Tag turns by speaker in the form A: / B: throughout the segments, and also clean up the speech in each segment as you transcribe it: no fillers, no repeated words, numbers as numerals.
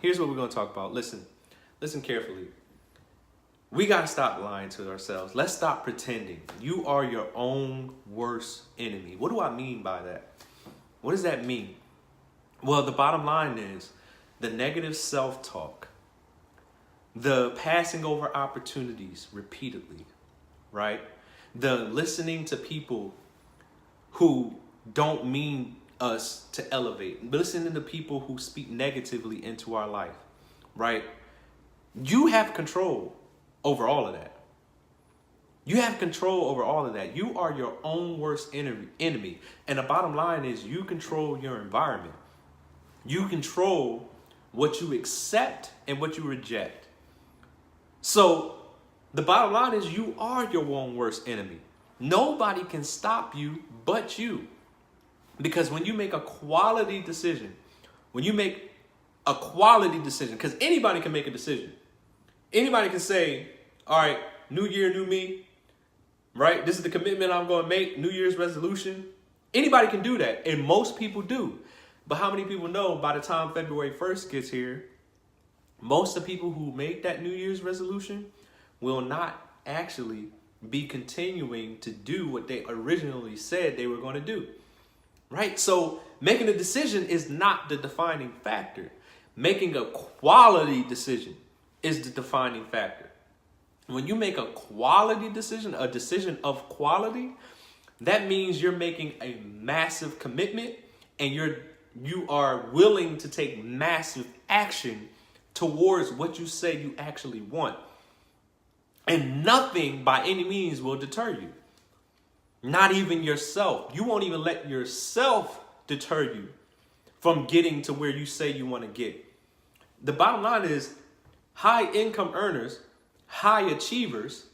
A: here's what we're going to talk about. Listen carefully. We got to stop lying to ourselves. Let's stop pretending. You are your own worst enemy. What do I mean by that? What does that mean? Well, the bottom line is the negative self-talk, the passing over opportunities repeatedly, right? The listening to people who don't mean us to elevate, listening to people who speak negatively into our life, right? You have control over all of that. You have control over all of that. You are your own worst enemy. And the bottom line is you control your environment. You control what you accept and what you reject. So the bottom line is you are your own worst enemy. Nobody can stop you but you. Because when you make a quality decision, because anybody can make a decision. Anybody can say, all right, new year, new me, right? This is the commitment I'm going to make, New Year's resolution. Anybody can do that, and most people do. But how many people know by the time February 1st gets here, most of the people who make that New Year's resolution will not actually be continuing to do what they originally said they were going to do, right? So making a decision is not the defining factor. Making a quality decision is the defining factor. When you make a quality decision, a decision of quality, that means you're making a massive commitment and you are willing to take massive action towards what you say you actually want. And nothing by any means will deter you. Not even yourself. You won't even let yourself deter you from getting to where you say you want to get. The bottom line is high income earners, high achievers,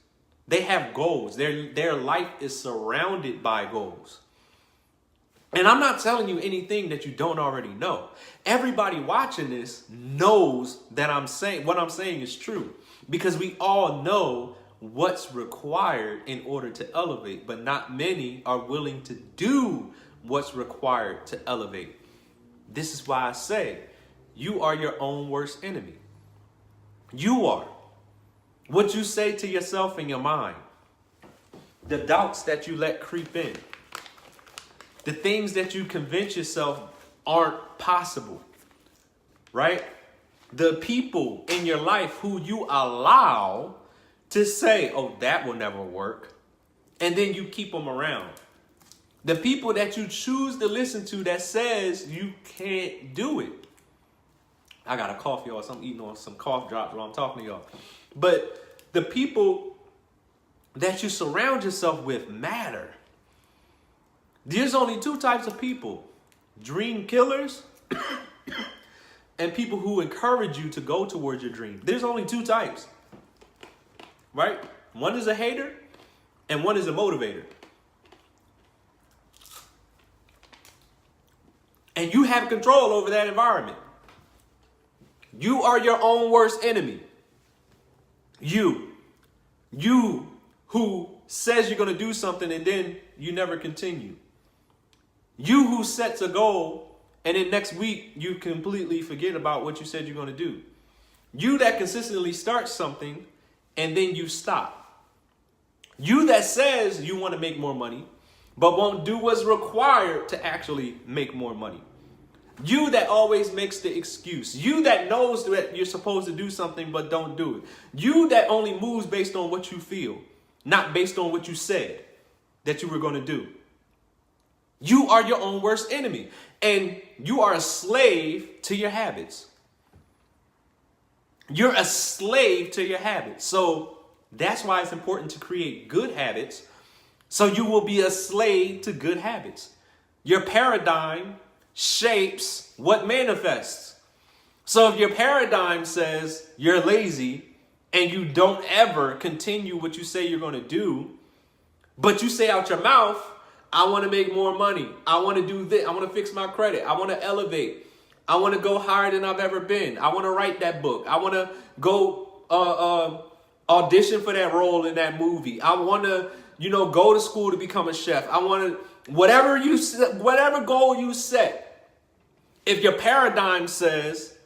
A: they have goals. Their life is surrounded by goals. And I'm not telling you anything that you don't already know. Everybody watching this knows that what I'm saying is true, because we all know what's required in order to elevate, but not many are willing to do what's required to elevate. This is why I say you are your own worst enemy. You are. What you say to yourself in your mind, the doubts that you let creep in, the things that you convince yourself aren't possible, right? The people in your life who you allow to say, oh, that will never work. And then you keep them around. The people that you choose to listen to that says you can't do it. I got a cough, y'all. So I'm eating on some cough drops while I'm talking to y'all. But the people that you surround yourself with matter. There's only two types of people: dream killers and people who encourage you to go towards your dream. There's only two types, right? One is a hater and one is a motivator. And you have control over that environment. You are your own worst enemy. You who says you're going to do something and then you never continue. You who sets a goal and then next week you completely forget about what you said you're going to do. You that consistently starts something and then you stop. You that says you want to make more money but won't do what's required to actually make more money. You that always makes the excuse. You that knows that you're supposed to do something but don't do it. You that only moves based on what you feel, not based on what you said that you were going to do. You are your own worst enemy, and you are a slave to your habits. You're a slave to your habits. So that's why it's important to create good habits, so you will be a slave to good habits. Your paradigm shapes what manifests. So if your paradigm says you're lazy and you don't ever continue what you say you're going to do, but you say out your mouth, I want to make more money. I want to do this. I want to fix my credit. I want to elevate. I want to go higher than I've ever been. I want to write that book. I want to go audition for that role in that movie. I want to, go to school to become a chef. I want to, whatever goal you set. If your paradigm says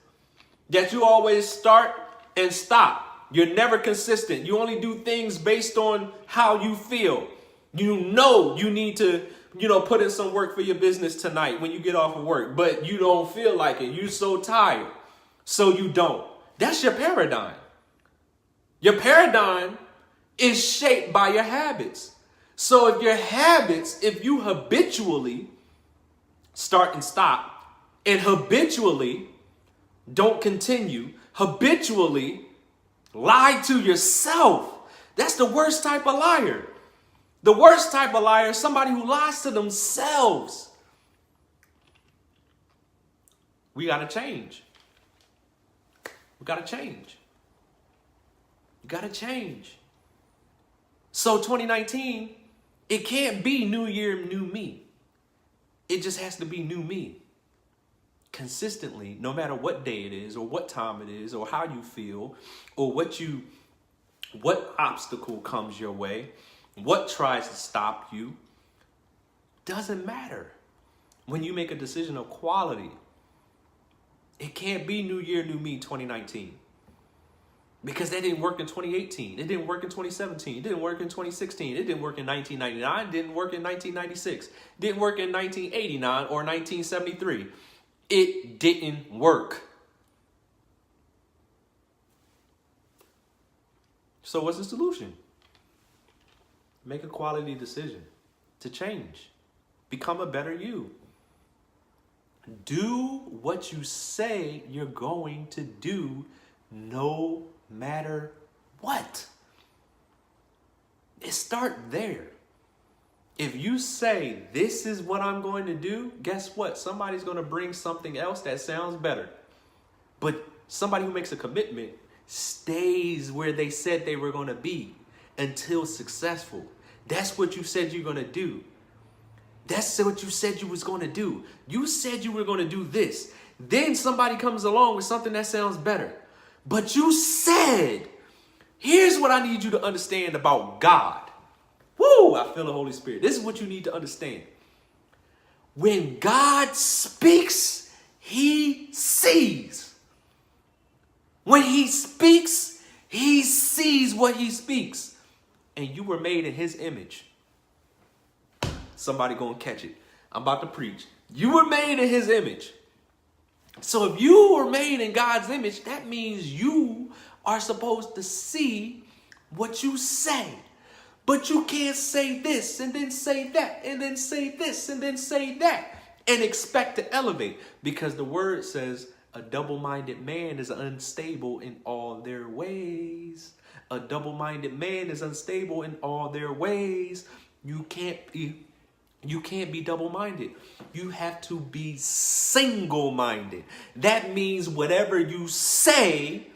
A: That you always start and stop. You're never consistent. You only do things based on how you feel. You know you need to, put in some work for your business tonight when you get off of work, but you don't feel like it. You're so tired, so you don't. That's your paradigm. Your paradigm is shaped by your habits. So if you habitually start and stop, and habitually don't continue, habitually lie to yourself, that's the worst type of liar. The worst type of liar is somebody who lies to themselves. We got to change. We got to change. You got to change. So 2019, it can't be new year, new me. It just has to be new me. Consistently, no matter what day it is or what time it is or how you feel or what obstacle comes your way, what tries to stop you, doesn't matter. When you make a decision of quality, it can't be new year, new me 2019. Because that didn't work in 2018. It didn't work in 2017. It didn't work in 2016. It didn't work in 1999. It didn't work in 1996. It didn't work in 1989 or 1973. It didn't work. So what's the solution? Make a quality decision to change. Become a better you. Do what you say you're going to do, no matter what. It starts there. If you say, this is what I'm going to do, guess what? Somebody's going to bring something else that sounds better. But somebody who makes a commitment stays where they said they were going to be until successful. That's what you said you're going to do. That's what you said you was going to do. You said you were going to do this. Then somebody comes along with something that sounds better. But you said, here's what I need you to understand about God. Woo, I feel the Holy Spirit. This is what you need to understand. When God speaks, he sees. When he speaks, he sees what he speaks. And you were made in his image. Somebody gonna catch it. I'm about to preach. You were made in his image. So if you were made in God's image, that means you are supposed to see what you say. But you can't say this and then say that and then say this and then say that and expect to elevate. Because the word says a double-minded man is unstable in all their ways. A double-minded man is unstable in all their ways. You can't be double-minded. You have to be single-minded. That means whatever you say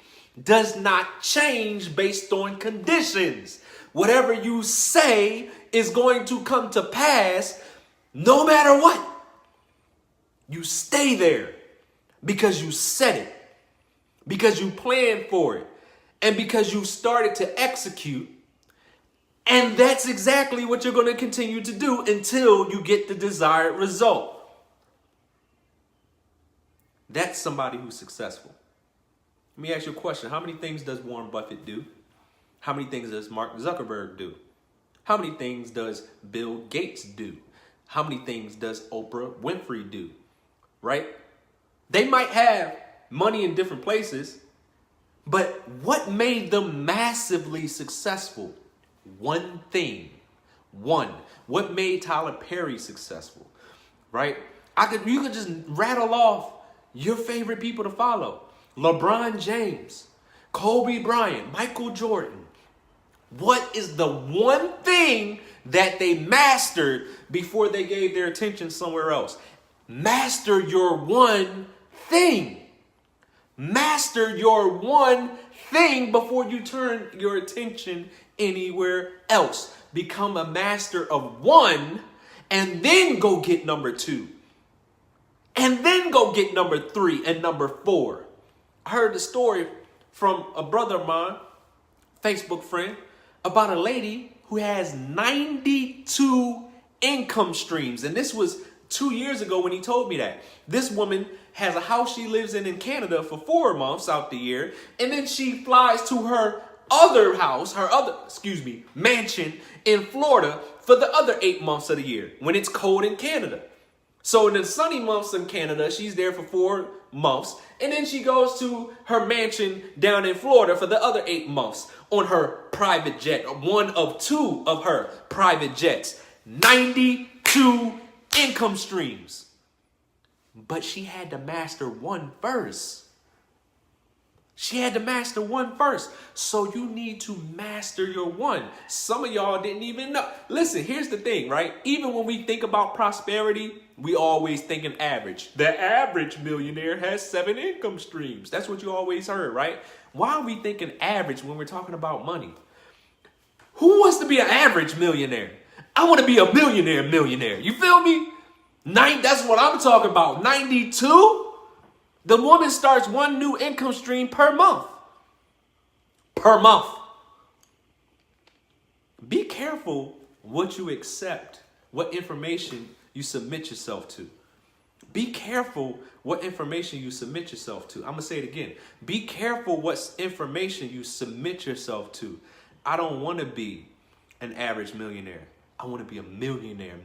A: does not change based on conditions. Whatever you say is going to come to pass no matter what. You stay there because you said it, because you planned for it, and because you started to execute. And that's exactly what you're going to continue to do until you get the desired result. That's somebody who's successful. Let me ask you a question. How many things does Warren Buffett do? How many things does Mark Zuckerberg do? How many things does Bill Gates do? How many things does Oprah Winfrey do? Right? They might have money in different places, but what made them massively successful? One thing. One. What made Tyler Perry successful? Right? You could just rattle off your favorite people to follow. LeBron James, Kobe Bryant, Michael Jordan. What is the one thing that they mastered before they gave their attention somewhere else? Master your one thing. Master your one thing before you turn your attention anywhere else. Become a master of one and then go get number two. And then go get number three and number four. I heard the story from a brother of mine, Facebook friend, about a lady who has 92 income streams. And this was 2 years ago when he told me that. This woman has a house she lives in Canada for 4 months out the year, and then she flies to her other house, mansion in Florida for the other 8 months of the year when it's cold in Canada. So in the sunny months in Canada, she's there for 4 months, and then she goes to her mansion down in Florida for the other 8 months on her private jet, one of 2 of her private jets. 92 income streams. But she had to master one first. She had to master one first. So you need to master your one. Some of y'all didn't even know. Listen, here's the thing, right? Even when we think about prosperity, we always think in average. The average millionaire has 7 income streams. That's what you always heard, right? Why are we thinking average when we're talking about money? Who wants to be an average millionaire? I want to be a millionaire. You feel me? That's what I'm talking about. 92? The woman starts 1 new income stream per month. Per month. Be careful what you accept, what information you submit yourself to. Be careful what information you submit yourself to. I'm going to say it again. Be careful what information you submit yourself to. I don't want to be an average millionaire. I want to be a millionaire.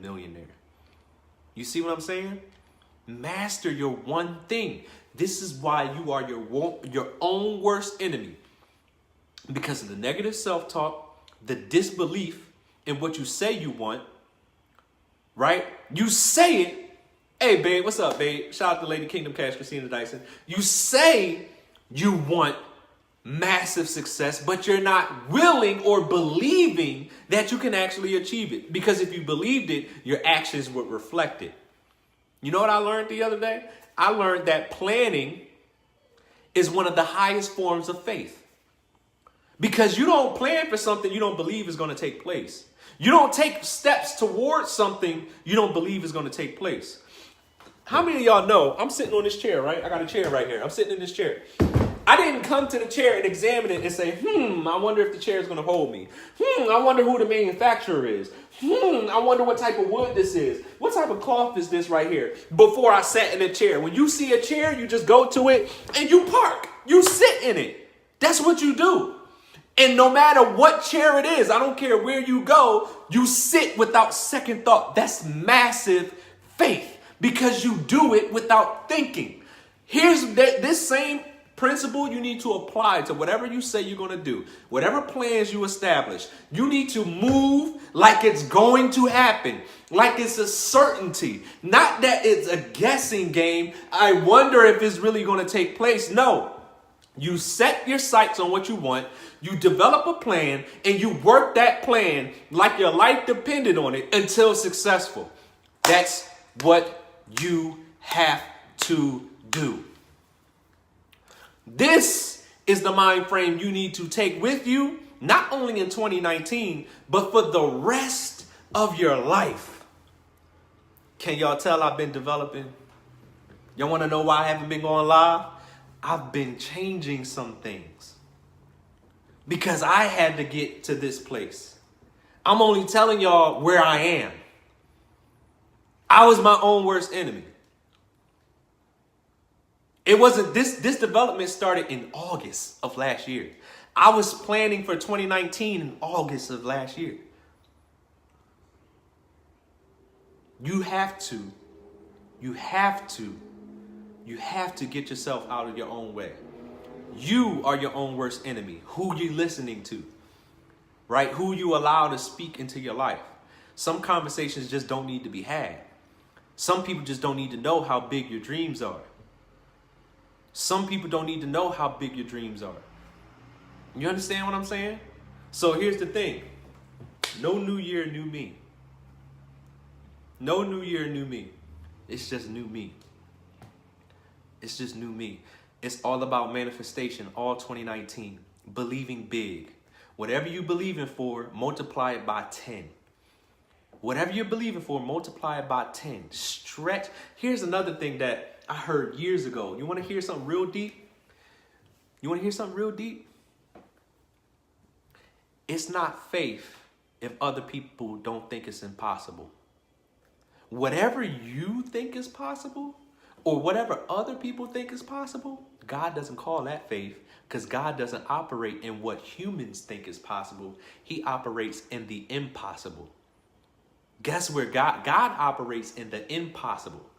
A: You see what I'm saying? Master your one thing. This is why you are your own worst enemy. Because of the negative self-talk, the disbelief in what you say you want, right? You say it. Hey, babe, what's up, babe? Shout out to Lady Kingdom Cash, Christina Dyson. You say you want massive success, but you're not willing or believing that you can actually achieve it. Because if you believed it, your actions would reflect it. You know what I learned the other day? I learned that planning is one of the highest forms of faith. Because you don't plan for something you don't believe is going to take place. You don't take steps towards something you don't believe is going to take place. How many of y'all know I'm sitting on this chair, right? I got a chair right here. I'm sitting in this chair. I didn't come to the chair and examine it and say, I wonder if the chair is going to hold me. I wonder who the manufacturer is. I wonder what type of wood this is. What type of cloth is this right here? Before I sat in a chair. When you see a chair, you just go to it and you park. You sit in it. That's what you do. And no matter what chair it is, I don't care where you go, you sit without second thought. That's massive faith because you do it without thinking. Here's this same principle you need to apply to whatever you say you're going to do. Whatever plans you establish, you need to move like it's going to happen, like it's a certainty. Not that it's a guessing game. I wonder if it's really going to take place. No. You set your sights on what you want, you develop a plan, and you work that plan like your life depended on it until successful. That's what you have to do. This is the mind frame you need to take with you, not only in 2019, but for the rest of your life. Can y'all tell I've been developing? Y'all want to know why I haven't been going live? I've been changing some things because I had to get to this place. I'm only telling y'all where I am. I was my own worst enemy. It wasn't this development started in August of last year. I was planning for 2019 in August of last year. You have to get yourself out of your own way. You are your own worst enemy. Who you listening to, right? Who you allow to speak into your life. Some conversations just don't need to be had. Some people just don't need to know how big your dreams are. Some people don't need to know how big your dreams are. You understand what I'm saying? So here's the thing. No new year, new me. No new year, new me. It's just new me. It's just new me. It's all about manifestation, all 2019. Believing big. Whatever you believing for, multiply it by 10. Whatever you're believing for, multiply it by 10. Stretch. Here's another thing that I heard years ago. You want to hear something real deep? You want to hear something real deep? It's not faith if other people don't think it's impossible. Whatever you think is possible, or whatever other people think is possible, God doesn't call that faith, because God doesn't operate in what humans think is possible. He operates in the impossible. Guess where God operates in the impossible.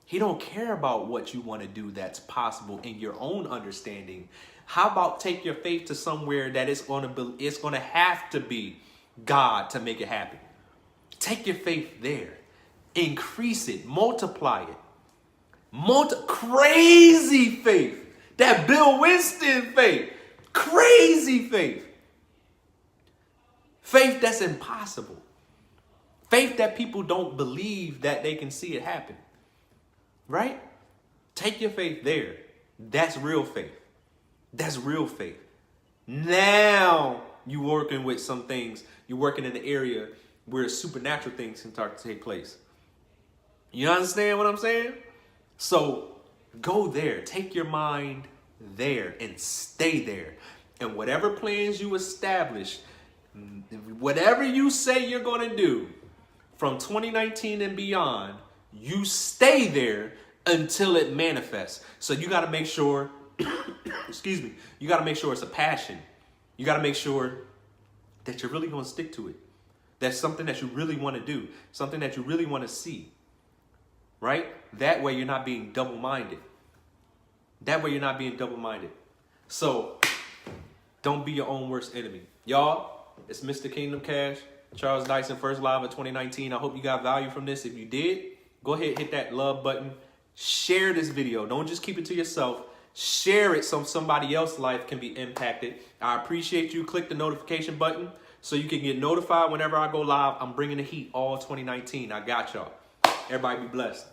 A: He don't care about what you want to do that's possible in your own understanding. How about take your faith to somewhere that it's going to have to be God to make it happen. Take your faith there. Increase it. Multiply it. Crazy faith. That Bill Winston faith. Crazy faith. Faith that's impossible. Faith that people don't believe that they can see it happen. Right? Take your faith there. That's real faith. That's real faith. Now you're working with some things. You're working in the area where supernatural things can start to take place. You understand what I'm saying? So go there. Take your mind there and stay there. And whatever plans you establish, whatever you say you're going to do from 2019 and beyond, you stay there until it manifests. So you got to make sure, excuse me, you got to make sure it's a passion. You got to make sure that you're really going to stick to it. That's something that you really want to do, something that you really want to see, right? That way you're not being double-minded. That way you're not being double-minded. So don't be your own worst enemy. Y'all, it's Mr. Kingdom Cash, Charles Dyson, first live of 2019. I hope you got value from this. If you did, go ahead, hit that love button. Share this video. Don't just keep it to yourself. Share it so somebody else's life can be impacted. I appreciate you. Click the notification button so you can get notified whenever I go live. I'm bringing the heat all 2019. I got y'all. Everybody be blessed.